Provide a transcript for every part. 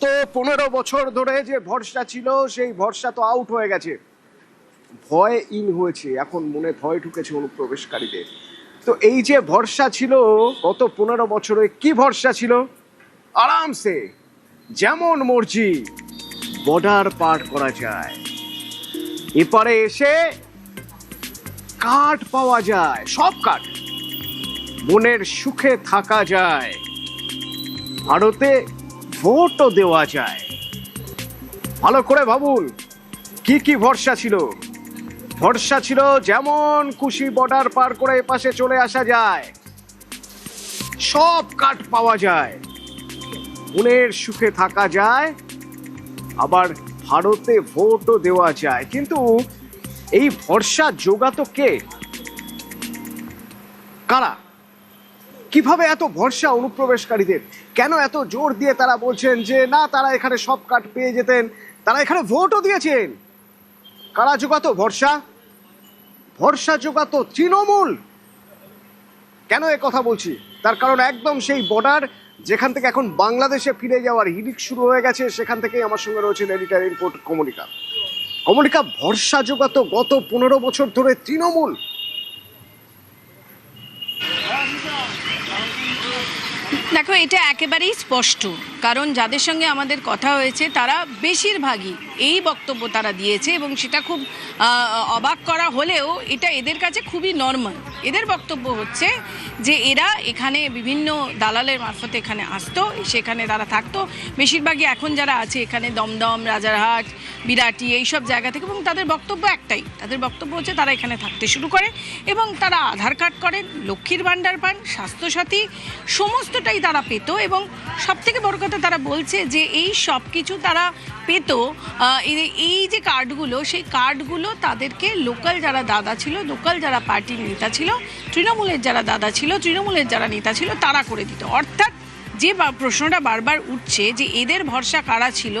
তো 15 বছর ধরে যে ভরসা ছিল সেই ভরসা তো আউট হয়ে গেছে, ভয় ইন হয়েছে। এখন মনে ভয় ঢুকেছে অনুপ্রবেশকারীদের। তো এই যে ভরসা ছিল গত 15 বছরে, কি ভরসা ছিল? আরামসে যেমন মর্জি বর্ডার পার করা যায়, এপারে এসে কার্ড পাওয়া যায়, সব কার্ড, মনের সুখে থাকা যায়, ভারতে ভোটও দেওয়া যায়। ভালো করে ভাবুন কি কি ভরসা ছিল। ভরসা ছিল যেমন খুশি বর্ডার পার করে এপাশে চলে আসা যায়, সব কার্ড পাওয়া যায়, মনের সুখে থাকা যায়, আবার ভারতে ভোটও দেওয়া যায়। কিন্তু এই ভরসা জোগাতো কে? কারা? কিভাবে এত ভরসা অনুপ্রবেশকারীদের? কেন এত জোর দিয়ে তারা বলছেন যে না, তারা এখানে সব কার্ড পেয়ে যেতেন, তারা এখানে ভোটও দিয়েছেন? কারা জোগাতো ভরসা? ভরসা জোগাতো তৃণমূল। কেন এ কথা বলছি? তার কারণ একদম সেই বর্ডার যেখান থেকে এখন বাংলাদেশে ফিরে যাওয়ার হিড়িক শুরু হয়ে গেছে, সেখান থেকেই আমার সঙ্গে রয়েছেন এডিটর ইনপুট কমলিকা। কমলিকা, ভরসা জোগাতো গত 15 বছর ধরে তৃণমূল। দেখো, এটা একেবারেই স্পষ্ট, কারণ যাদের সঙ্গে আমাদের কথা হয়েছে তারা বেশিরভাগই এই বক্তব্য তারা দিয়েছে, এবং সেটা খুব অবাক করা হলেও এটা এদের কাছে খুবই নর্মাল। এদের বক্তব্য হচ্ছে যে এরা এখানে বিভিন্ন দালালের মারফতে এখানে আসতো, সেখানে তারা থাকতো। বেশিরভাগই এখন যারা আছে এখানে দমদম, রাজারহাট, বিরাটি এইসব জায়গা থেকে, এবং তাদের বক্তব্য একটাই, তাদের বক্তব্য হচ্ছে তারা এখানে থাকতে শুরু করে এবং তারা আধার কার্ড করেন, লক্ষ্মীর ভাণ্ডার পান, স্বাস্থ্যসাথী সমস্তটাই তারা পেত। এবং সবথেকে বড় কথা, তারা বলছে যে এই সব কিছু তারা পেত, এই যে কার্ডগুলো, সেই কার্ডগুলো তাদেরকে লোকাল যারা দাদা ছিল, লোকাল যারা পার্টির নেতা ছিল, তৃণমূলের যারা দাদা ছিল, তৃণমূলের যারা নেতা ছিল, তারা করে দিত। অর্থাৎ যে প্রশ্নটা বারবার উঠছে যে এদের ভরসা কারা ছিল,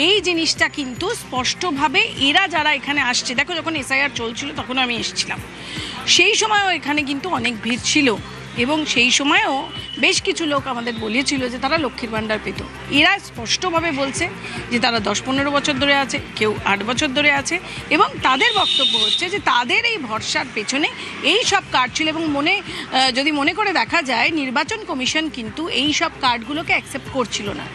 এই জিনিসটা কিন্তু স্পষ্টভাবে এরা যারা এখানে আসছে, দেখো যখন এসআইআর চলছিল তখন আমি এসেছিলাম, সেই সময়ও এখানে কিন্তু অনেক ভিড় ছিল, এবং সেই সময়ও বেশ কিছু লোক আমাদের বলেছিল যে তারা লক্ষ্মীর ভাণ্ডার পেত। এরা স্পষ্টভাবে বলছে যে তারা 10-15 বছর ধরে আছে, কেউ 8 বছর ধরে আছে, এবং তাদের বক্তব্য হচ্ছে যে তাদের এই ভরসার পেছনে এই সব কার্ড ছিল। এবং যদি মনে করে দেখা যায়, নির্বাচন কমিশন কিন্তু এই সব কার্ডগুলোকে অ্যাকসেপ্ট করছিল না।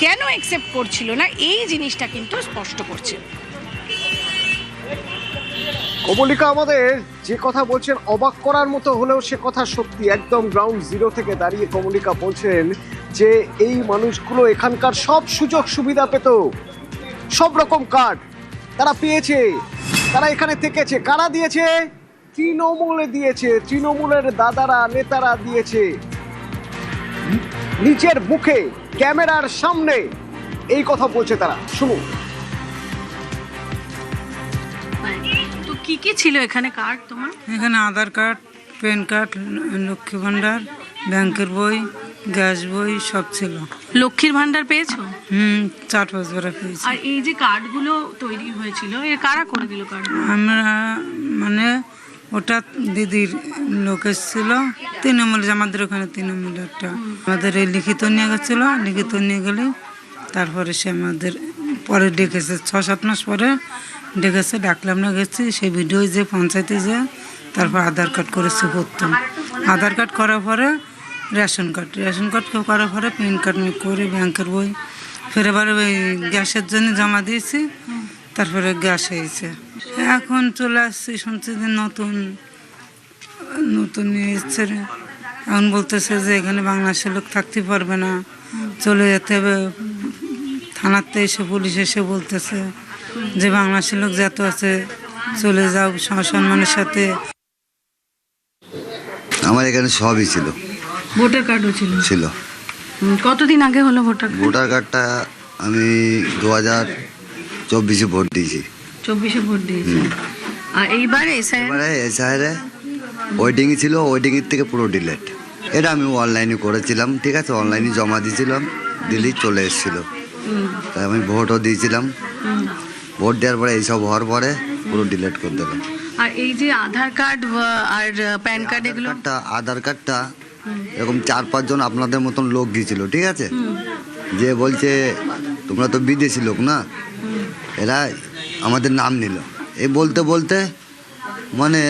কেন অ্যাকসেপ্ট করছিল না, এই জিনিসটা কিন্তু স্পষ্ট করছে। কমলিকা, আমাদের যে কথা বলছেন অবাক করার মতো হলেও সে কথা সত্যি। একদম গ্রাউন্ড জিরো থেকে দাঁড়িয়ে কমলিকা বলছেন যে এই মানুষগুলো এখানকার সব সুযোগ সুবিধা পেত, সব রকম কার্ড তারা পেয়েছে, তারা এখানে থেকেছে। কারা দিয়েছে? তৃণমূলে দিয়েছে, তৃণমূলের দাদারা, নেতারা দিয়েছে, নিজের মুখে ক্যামেরার সামনে এই কথা বলছে তারা। শুনুন। কি কি ছিল এখানে কার্ড তোমার? এখানে আধার card, PAN card, Lakshmi Bhandar, ব্যাংকের বই, গ্যাস বই সব ছিল। লক্ষ্মীর ভাণ্ডার পেয়েছো? 4-5 বার পেয়েছি। আর এই যে কার্ডগুলো তৈরি হয়েছিল, এ কারা করে দিল কার্ড? আমরা মানে ওটা দিদির লোক এসেছিল, তৃণমূল, আমাদের ওখানে তৃণমূল একটা আমাদের এই লিখিত নিয়ে গেছিলো। লিখিত নিয়ে গেলে তারপরে সে আমাদের পরে ডেকেছে, 6-7 মাস পরে ডেকেছে, ডাকলাম না, গেছি সেই ভিডিও যে পঞ্চায়েতে যে তারপর আধার কার্ড করেছে করতাম। আধার কার্ড করার পরে রেশন কার্ড করার পরে প্যান কার্ড করে ব্যাংকের বই, ফের এবার ওই গ্যাসের জন্য জমা দিয়েছি, তারপরে গ্যাস হয়েছে। এখন চলে আসছি, শুনছি যে নতুন এসছে। এখন বলতেছে যে এখানে বাংলাদেশের লোক থাকতে পারবে না, চলে যেতে হবে। থানাতে এসে পুলিশ এসে বলতেছে যে বাংলাদেশের লোক যত আছে চলে যাও সম্মানের সাথে। আমার এখানে সবই ছিল, ভোটার কার্ডও ছিল। কতদিন আগে হলো ভোটার কার্ডটা? আমি 2024-এ ভোট দিয়েছি। 24-এ ভোট দিয়েছি। আর এইবারে এসআইআরে ওয়েটিংয়ে ছিল, ওয়েটিংয়ের থেকে পুরো ডিলেট। এটা আমি অনলাইনে করেছিলাম, ঠিক আছে, অনলাইনে জমা দিয়েছিলাম, দিলেই চলে এসেছিলো। তাই আমি ভোটও দিয়েছিলাম। ভোট দেওয়ার পরে এইসব হওয়ার পরে পুরো ডিলেট করে দিলাম। আর এই যে আধার কার্ড আর প্যান কার্ড, এগুলো আধার কার্ডটা এরকম 4-5 জন আপনাদের মতন লোক গিয়েছিল, ঠিক আছে, যে বলছে তোমরা তো বিদেশি লোক না, এরা আমাদের নাম নিল। এই বলতে বলতে মানে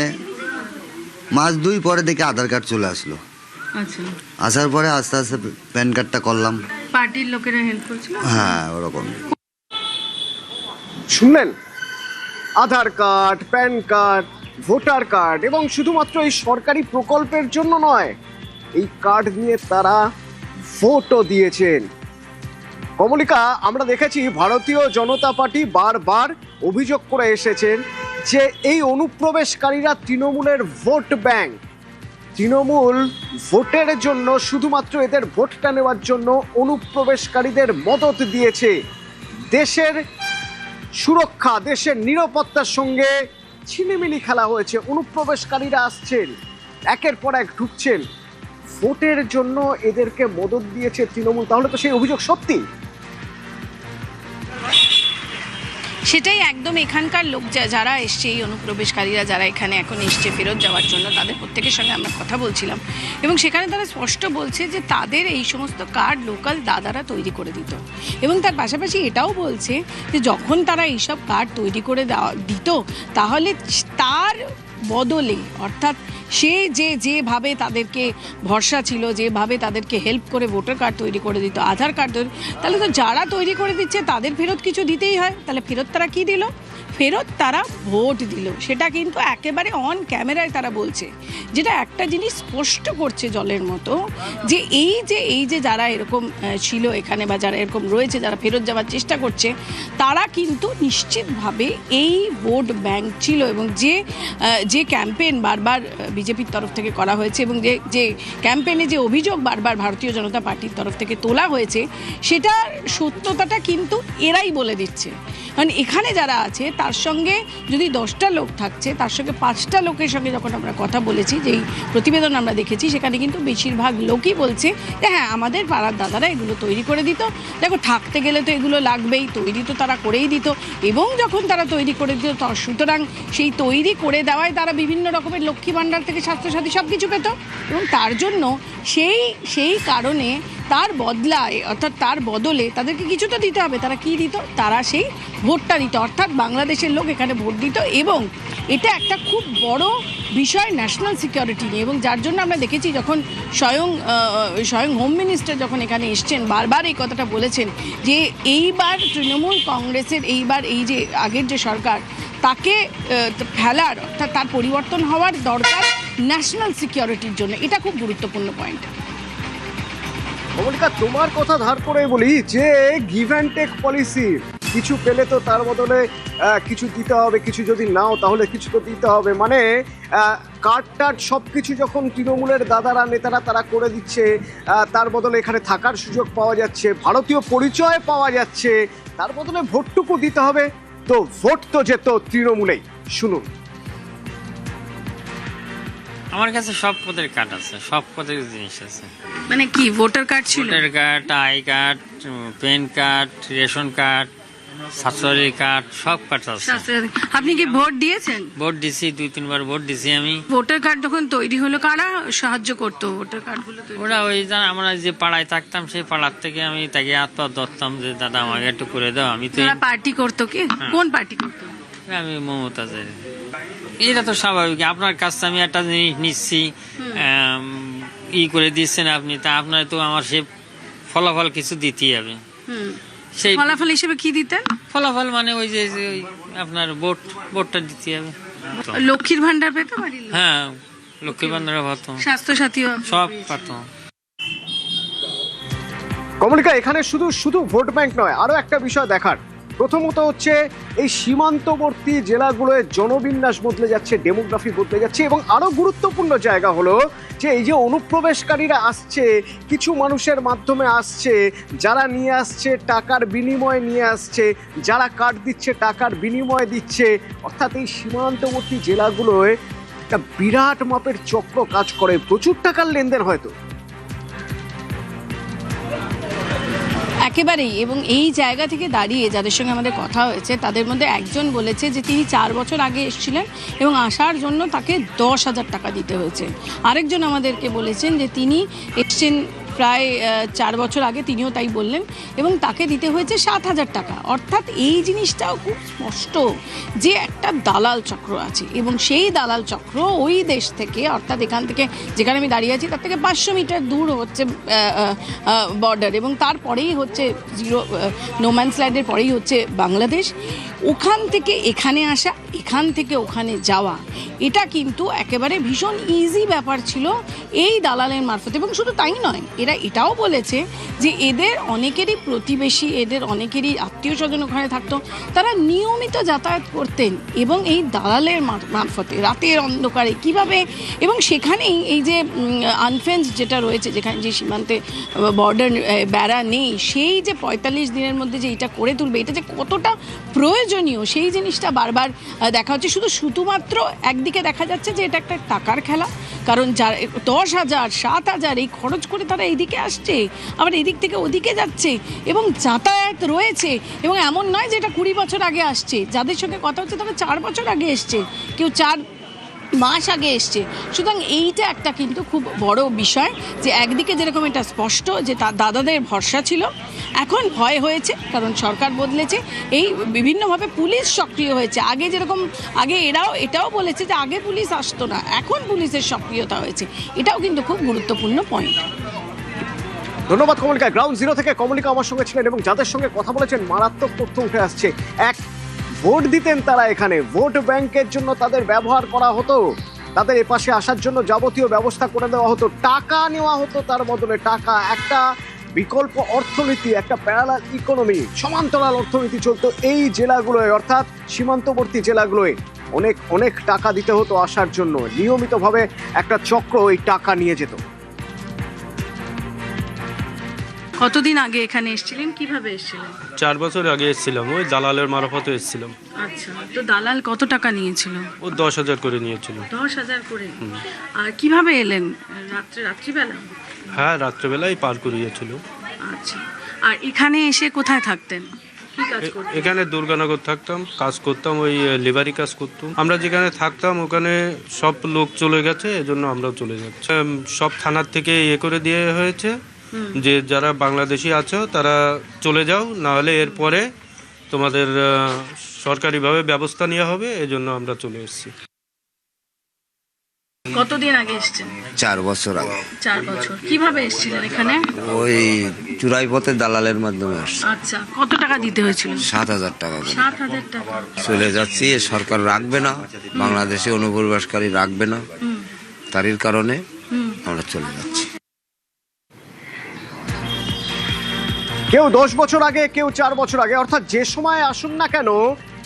মাস 2 পরে দেখে আধার কার্ড চলে আসলো। আচ্ছা, আসার পরে আস্তে আস্তে প্যান কার্ডটা করলাম। পার্টির লোকেরা হেল্প করছিল? হ্যাঁ, ওরকম। শুনলেন, Aadhaar card, PAN card, voter card এবং শুধুমাত্র এই সরকারি প্রকল্পের জন্য নয়, এই কার্ড নিয়ে তারা ভোটও দিয়েছেন। কমলিকা, আমরা দেখেছি ভারতীয় জনতা পার্টি বারবার অভিযোগ করে এসেছেন যে এই অনুপ্রবেশকারীরা তৃণমূলের ভোট ব্যাংক। তৃণমূল ভোটের জন্য, শুধুমাত্র এদের ভোটটা নেওয়ার জন্য অনুপ্রবেশকারীদের মদত দিয়েছে। দেশের সুরক্ষা, দেশের নিরাপত্তার সঙ্গে ছিনিমিনি খেলা হয়েছে। অনুপ্রবেশকারীরা আসছেন, একের পর এক ঢুকছেন, ভোটের জন্য এদেরকে মদত দিয়েছে তৃণমূল। তাহলে তো সেই অভিযোগ সত্যি। সেটাই একদম। এখানকার লোক যারা এসছে, এই অনুপ্রবেশকারীরা যারা এখানে এখন এসছে ফেরত যাওয়ার জন্য, তাদের প্রত্যেকের সঙ্গে আমরা কথা বলছিলাম এবং সেখানে তারা স্পষ্ট বলছে যে তাদের এই সমস্ত কার্ড লোকাল দাদারা তৈরি করে দিত এবং তার পাশাপাশি এটাও বলছে যে যখন তারা এইসব কার্ড তৈরি করে দিত, তাহলে তার বদলে, অর্থাৎ সে যেভাবে তাদেরকে ভরসা ছিল, যেভাবে তাদেরকে হেল্প করে ভোটার কার্ড তৈরি করে দিত, আধার কার্ড তৈরি, তাহলে তো যারা তৈরি করে দিচ্ছে তাদের ফেরত কিছু দিতেই হয়। তাহলে ফেরত তারা কি দিল? ফেরত তারা ভোট দিল। সেটা কিন্তু একেবারে অন ক্যামেরায় তারা বলছে, যেটা একটা জিনিস স্পষ্ট করছে জলের মতো যে এই যে যারা এরকম ছিল এখানে বা যারা এরকম রয়েছে, যারা ফেরত যাওয়ার চেষ্টা করছে, তারা কিন্তু নিশ্চিতভাবে এই ভোট ব্যাংক ছিল। এবং যে ক্যাম্পেইন বারবার বিজেপির তরফ থেকে করা হয়েছে এবং যে ক্যাম্পেইনে যে অভিযোগ বারবার ভারতীয় জনতা পার্টির তরফ থেকে তোলা হয়েছে, সেটার সত্যতাটা কিন্তু এরাই বলে দিচ্ছে। কারণ এখানে যারা আছে তার সঙ্গে যদি 10টা লোক থাকছে, তার সঙ্গে 5টা লোকের সঙ্গে যখন আমরা কথা বলেছি, যেই প্রতিবেদন আমরা দেখেছি, সেখানে কিন্তু বেশিরভাগ লোকই বলছে যে হ্যাঁ, আমাদের পাড়ার দাদারা এগুলো তৈরি করে দিত। দেখো, থাকতে গেলে তো এগুলো লাগবেই, তৈরি তো তারা করেই দিত এবং যখন তারা তৈরি করে দিত, সুতরাং সেই তৈরি করে দেওয়ায় তারা বিভিন্ন রকমের লক্ষ্মী ভাণ্ডার থেকে স্বাস্থ্যসাথী সব কিছু পেত এবং তার জন্য সেই কারণে তার বদলায়, অর্থাৎ তার বদলে তাদেরকে কিছু তো দিতে হবে। তারা কি দিত? তারা সেই ভোটটা দিত, অর্থাৎ বাংলাদেশের লোক এখানে ভোট দিত এবং এটা একটা খুব বড় বিষয় ন্যাশনাল সিকিউরিটি নিয়ে। এবং যার জন্য আমরা দেখেছি যখন স্বয়ং হোম মিনিস্টার যখন এখানে এসছেন, বারবার এই কথাটা বলেছেন যে এইবার তৃণমূল কংগ্রেসের এই যে আগের যে সরকার, তাকে ফেলার, অর্থাৎ তার পরিবর্তন হওয়ার দরকার ন্যাশনাল সিকিউরিটির জন্য। এটা খুব গুরুত্বপূর্ণ পয়েন্ট। কমলিকা, তোমার কথা ধার করে বলি যে গিভ অ্যান্ড টেক পলিসি, কিছু পেলে তো তার বদলে কিছু দিতে হবে, কিছু যদি নাও তাহলে কিছু তো দিতে হবে। মানে কার্ড টার্ড সব কিছু যখন তৃণমূলের দাদারা নেতারা তারা করে দিচ্ছে, তার বদলে এখানে থাকার সুযোগ পাওয়া যাচ্ছে, ভারতীয় পরিচয় পাওয়া যাচ্ছে, তার বদলে ভোটটুকু দিতে হবে। তো ভোট তো যেত তৃণমূলেই। শুনুন। আমার কাছে সব পদের কার্ড আছে, সব পদের জিনিস আছে। মানে কি ভোটার কার্ড ছিল? Voter card, I card, PAN card, ration card, স্বাস্থ্য কার্ড, সব কার্ড আছে। আপনি কি ভোট দিয়েছেন? ভোট দিছি, 2-3 বার ভোট দিছি আমি। ভোটার কার্ড যখন তৈরি হলো, কারা সাহায্য করতো ভোটার কার্ডগুলো তৈরি? ওরা ওই আমরা যে পাড়ায় থাকতাম, সেই পাড়ার থেকে আমি তাকে হাত-পা ধরতাম যে দাদা আমাকে একটু করে দাও। আমি তো পার্টি করতো কি? কোন পার্টি করতো? আমি মমতাজের। এটা তো স্বাভাবিক, আপনার কাছে আমি একটা জিনিস নিচ্ছি, করে দিচ্ছেন আপনি, তা আপনার তো আমার সে ফলাফল কিছু দিতেই হবে। সেই ফলাফল হিসেবে কি দিতেন? ফলাফল মানে ওই যে আপনার ভোটটা দিতে হবে। লক্ষ্মীর ভান্ডার পেতো? হ্যাঁ, লক্ষ্মীর ভান্ডার পাতো, স্বাস্থ্যসাথী সব পাতো। কমলিকা, এখানে শুধু ভোট ব্যাংক নয়, আরো একটা বিষয় দেখার। প্রথমত হচ্ছে এই সীমান্তবর্তী জেলাগুলোয় জনবিন্যাস বদলে যাচ্ছে, ডেমোগ্রাফি বদলে যাচ্ছে এবং আরো গুরুত্বপূর্ণ জায়গা হলো যে এই যে অনুপ্রবেশকারীরা আসছে, কিছু মানুষের মাধ্যমে আসছে, যারা নিয়ে আসছে টাকার বিনিময়ে নিয়ে আসছে, যারা কার্ড দিচ্ছে টাকার বিনিময়ে দিচ্ছে। অর্থাৎ এই সীমান্তবর্তী জেলাগুলোয় একটা বিরাট মাপের চক্র কাজ করে, প্রচুর টাকার লেনদেন হয়তো। একেবারেই। এবং এই জায়গা থেকে দাঁড়িয়ে যাদের সঙ্গে আমাদের কথা হয়েছে, তাদের মধ্যে একজন বলেছে যে তিনি 4 বছর আগে এসেছিলেন এবং আসার জন্য তাকে 10,000 টাকা দিতে হয়েছে। আরেকজন আমাদেরকে বলেছেন যে তিনি এসছেন প্রায় 4 বছর আগে, তিনিও তাই বললেন, এবং তাকে দিতে হয়েছে 7,000 টাকা। অর্থাৎ এই জিনিসটাও খুব স্পষ্ট যে একটা দালাল চক্র আছে, এবং সেই দালাল চক্র ওই দেশ থেকে, অর্থাৎ এখান থেকে যেখানে আমি দাঁড়িয়ে আছি তার থেকে 500 মিটার দূর হচ্ছে বর্ডার, এবং তারপরেই হচ্ছে নোম্যান্স ল্যান্ডের পরেই হচ্ছে বাংলাদেশ। ওখান থেকে এখানে আসা, এখান থেকে ওখানে যাওয়া, এটা কিন্তু একেবারে ভীষণ ইজি ব্যাপার ছিল এই দালালের মারফত। এবং শুধু তাই নয়, এরা এটাও বলেছে যে এদের অনেকেরই প্রতিবেশী, এদের অনেকেরই আত্মীয় স্বজন ওখানে থাকতো, তারা নিয়মিত যাতায়াত করতেন এবং এই দালালের মারফতে রাতের অন্ধকারে কিভাবে, এবং সেখানেই এই যে আনফেন্স যেটা রয়েছে, যেখানে যে সীমান্তে বর্ডার বেড়া নেই, সেই যে 45 দিনের মধ্যে যে এটা করে তুলবে, এটা যে কতটা প্রয়োজনীয় সেই জিনিসটা বারবার দেখা হচ্ছে। শুধুমাত্র একদিকে দেখা যাচ্ছে যে এটা একটা টাকার খেলা, কারণ 10,000 7,000 এই খরচ করে তারা এইদিকে আসছে, আবার এদিক থেকে ওদিকে যাচ্ছে, এবং যাতায়াত রয়েছে। এবং এমন নয় যে এটা 20 বছর আগে আসছে, যাদের সঙ্গে কথা হচ্ছে তারা 4 বছর আগে এসছে, কেউ 4 মাস আগে এসছে। সুতরাং এইটা একটা কিন্তু খুব বড় বিষয় যে একদিকে যেরকম এটা স্পষ্ট যে তার দাদাদের ভরসা ছিল, এখন ভয় হয়েছে, কারণ সরকার বদলেছে, এই বিভিন্নভাবে পুলিশ সক্রিয় হয়েছে। আগে যেরকম, আগে এটাও বলেছে যে আগে পুলিশ আসতো না, এখন পুলিশের সক্রিয়তা হয়েছে, এটাও কিন্তু খুব গুরুত্বপূর্ণ পয়েন্ট। ধন্যবাদ কমলিকা। গ্রাউন্ড জিরো থেকে কমলিকা আমার সঙ্গে ছিলেন, এবং যাদের সঙ্গে কথা বলেছেন মারাত্মক তথ্য উঠে আসছে। এক, ভোট দিতেন তারা এখানে, ভোট ব্যাংকের জন্য তাদের ব্যবহার করা হতো, তাদের এপাশে আসার জন্য যাবতীয় ব্যবস্থা করে দেওয়া হতো, টাকা নেওয়া হতো তার বদলে টাকা। একটা বিকল্প অর্থনীতি, একটা প্যারালাল ইকোনমি, সমান্তরাল অর্থনীতি চলতো এই জেলাগুলোয়, অর্থাৎ সীমান্তবর্তী জেলাগুলোয়। অনেক অনেক টাকা দিতে হতো আসার জন্য, নিয়মিতভাবে একটা চক্র ওই টাকা নিয়ে যেত। কতদিন আগে এখানে এসেছিলেন, কিভাবে এসেছিলেন? 4 বছর আগে এসেছিলাম, ওই দালালের মারফতে এসেছিলাম। আচ্ছা, তো দালাল কত টাকা নিয়েছিল? ও 10,000 করে নিয়েছিল। 10,000 করে। আর কিভাবে এলেন? রাত্রিবেলা? হ্যাঁ, রাত্রেবেলায় পার করিয়েছিল। আচ্ছা, আর এখানে এসে কোথায় থাকতেন, কি কাজ করতেন? এখানে দুর্গানগর থাকতাম, কাজ করতাম, ওই লেবারি কাজ করতাম। আমরা যেখানে থাকতাম ওখানে সব লোক চলে গেছে, এজন্য আমরাও চলে যাচ্ছি। সব থানার থেকে করে দিয়ে হয়েছে যে যারা বাংলাদেশি আছো তারা চলে যাও, না হলে এরপরে তোমাদের সরকারিভাবে ব্যবস্থা নেওয়া হবে, এজন্য আমরা চলে এসেছি। কতদিন আগে এসেছেন? 4 বছর আগে। 4 বছর। কিভাবে এসেছিলেন এখানে? ওই চুরাই পথে দালালের মাধ্যমে আসছে। আচ্ছা, কত টাকা দিতে হয়েছিল? 7,000 টাকা করে। 7,000 টাকা। চলে যাচ্ছি, এ সরকার রাখবে না, বাংলাদেশে অনুপ্রবেশকারী রাখবে না, তারই কারণে আমরা চলে যাচ্ছি। কেউ 10 বছর আগে, কেউ 4 বছর আগে, অর্থাৎ যে সময় আসুন না কেন,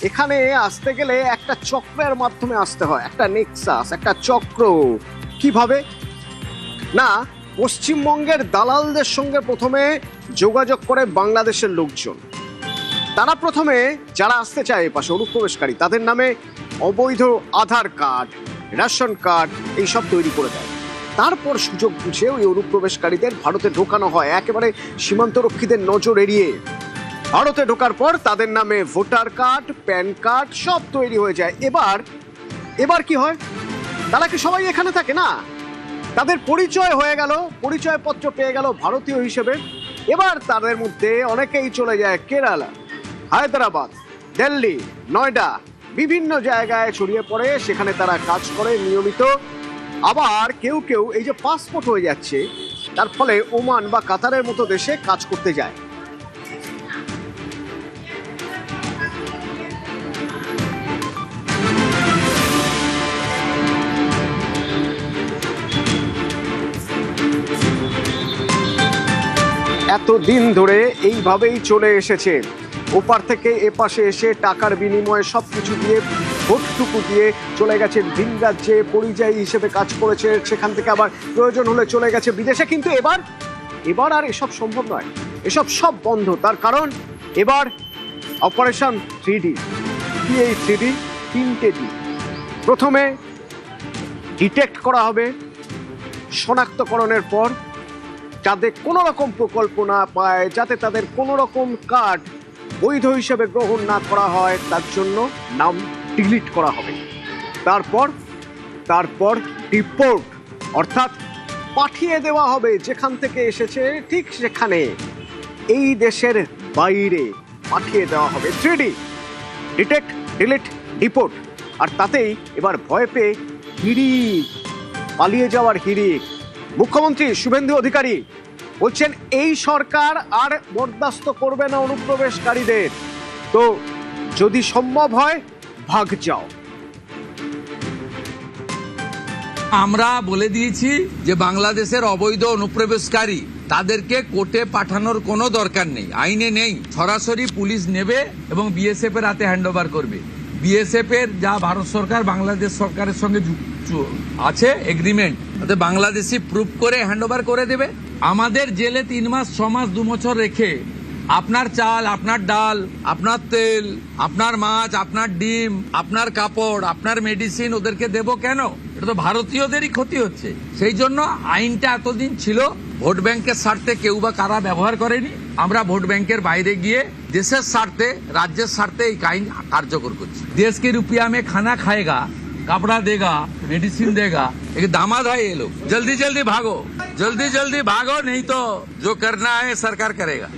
এখানে আসতে গেলে একটা চক্রের মাধ্যমে আসতে হয়, একটা নেক্সাস, একটা চক্র। কিভাবে না, পশ্চিমবঙ্গের দালালদের সঙ্গে প্রথমে যোগাযোগ করে বাংলাদেশের লোকজন। তারা প্রথমে যারা আসতে চায় এপাশে অনুপ্রবেশকারী, তাদের নামে অবৈধ আধার কার্ড, রেশন কার্ড এইসব তৈরি করে দেয়। তারপর সুযোগ বুঝে ওই অনুপ্রবেশকারীদের ভারতে ঢোকানো হয়, একেবারে সীমান্তরক্ষীদের নজর এড়িয়ে। ভারতে ঢোকার পর তাদের নামে ভোটার কার্ড, প্যান কার্ড সব তৈরি হয়ে যায়। এবার কি হয়, তারা কি সবাই এখানে থাকে না, তাদের পরিচয় হয়ে গেল, পরিচয়পত্র পেয়ে গেল ভারতীয় হিসেবে। এবার তাদের মধ্যে অনেকেই চলে যায় কেরালা, হায়দ্রাবাদ, দিল্লি, নয়ডা, বিভিন্ন জায়গায় ছড়িয়ে পড়ে, সেখানে তারা কাজ করে নিয়মিত। আবার কেউ কেউ এই যে পাসপোর্ট হয়ে যাচ্ছে, তার ফলে ওমান বা কাতারের মতো দেশে কাজ করতে যায়। এতদিন ধরে এইভাবেই চলে এসেছে, ওপার থেকে এপাশে এসে টাকার বিনিময়ে সবকিছু দিয়ে, ভোটটুকু দিয়ে চলে গেছে ভিন রাজ্যে, পরিযায়ী হিসেবে কাজ করেছে, সেখান থেকে আবার প্রয়োজন হলে চলে গেছে বিদেশে। কিন্তু এবার আর এসব সম্ভব নয়, এসব সব বন্ধ। তার কারণ এবার অপারেশন 3D। কি এই 3D? 3টে ডি। প্রথমে ডিটেক্ট করা হবে, শনাক্তকরণের পর যাতে কোনো রকম প্রকল্প না পায়, যাতে তাদের কোনো রকম কার্ড বৈধ হিসেবে গ্রহণ না করা হয়, তার জন্য নাম ডিলিট করা হবে। তারপর ডিপোর্ট, অর্থাৎ পাঠিয়ে দেওয়া হবে যেখান থেকে এসেছে ঠিক সেখানে, এই দেশের বাইরে পাঠিয়ে দেওয়া হবে। 3D detect delete deport. আর তাতেই এবার ভয় পেয়ে হিড়িক, পালিয়ে যাওয়ার হিড়িক। মুখ্যমন্ত্রী শুভেন্দু অধিকারী বলছেন এই সরকার আর বরদাস্ত করবে না অনুপ্রবেশকারীদের, তো যদি সম্ভব হয় ভাগ যাও। আমরা বলে দিয়েছি যে বাংলাদেশের অবৈধ অনুপ্রবেশকারী তাদেরকে কোর্টে পাঠানোর কোনো দরকার নেই, আইনে নেই। সরাসরি পুলিশ নেবে এবং বিএসএফ এর হাতে হ্যান্ডওভার করবে। বিএসএফ এর যা ভারত সরকার বাংলাদেশ সরকারের সঙ্গে আছে এগ্রিমেন্ট, তাতে বাংলাদেশি প্রুফ করে হ্যান্ডওভার করে দেবে। আমাদের জেলে 3 মাস 6 মাস 2 বছর রেখে আপনার চাল, আপনার ডাল, আপনার তেল, আপনার মাছ, আপনার ডিম, আপনার কাপড়, আপনার মেডিসিন ওদেরকে দেব কেন? এটা তো ভারতীয়দেরই ক্ষতি হচ্ছে। সেই জন্য আইনটা এতদিন ছিল ভোট ব্যাংকের স্বার্থে, কেউ বা কারা ব্যবহার করেনি। আমরা ভোট ব্যাংকের বাইরে গিয়ে দেশের স্বার্থে, রাজ্যের স্বার্থে এই আইন কার্যকর করছি। দেশ के रुपया में खाना खाएगा, कपड़ा देगा, मेडिसिन देगा, एक दामाद है ये लोग। जल्दी जल्दी भागो, जल्दी जल्दी भागो, नहीं तो जो करना है सरकार करेगा।